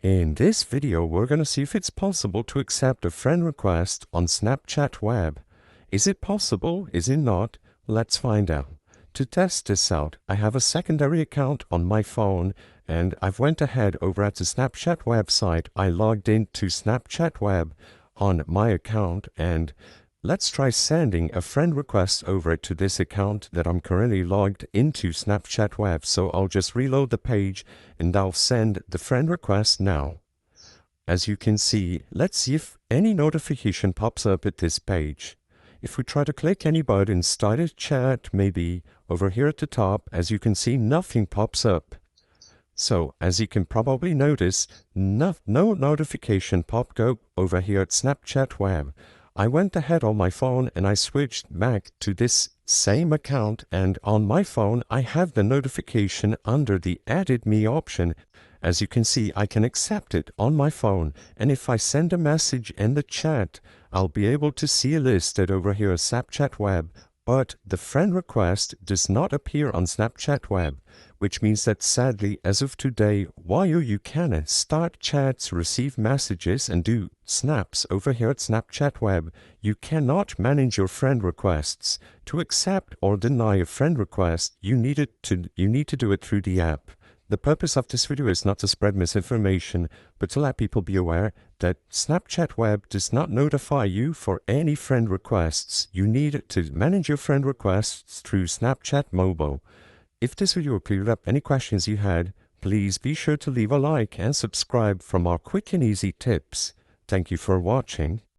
In this video, we're going to see if it's possible to accept a friend request on Snapchat Web. Is it possible? Is it not? Let's find out. To test this out, I have a secondary account on my phone, and I've went ahead over at the Snapchat website. I logged into Snapchat Web on my account, and let's try sending a friend request over to this account that I'm currently logged into Snapchat Web. So I'll just reload the page and I'll send the friend request now. As you can see, let's see if any notification pops up at this page. If we try to click any button, start a chat, maybe over here at the top, as you can see, nothing pops up. So, as you can probably notice, no notification popped up over here at Snapchat Web. I went ahead on my phone and I switched back to this same account, and on my phone I have the notification under the Added Me option. As you can see, I can accept it on my phone, and if I send a message in the chat, I'll be able to see it listed over here at Snapchat Web, but the friend request does not appear on Snapchat Web, which means that sadly, as of today, while you can start chats, receive messages, and do snaps over here at Snapchat Web, you cannot manage your friend requests. To accept or deny a friend request, you need to do it through the app. The purpose of this video is not to spread misinformation, but to let people be aware that Snapchat Web does not notify you for any friend requests. You need to manage your friend requests through Snapchat Mobile. If this video cleared up any questions you had, please be sure to leave a like and subscribe for more quick and easy tips. Thank you for watching.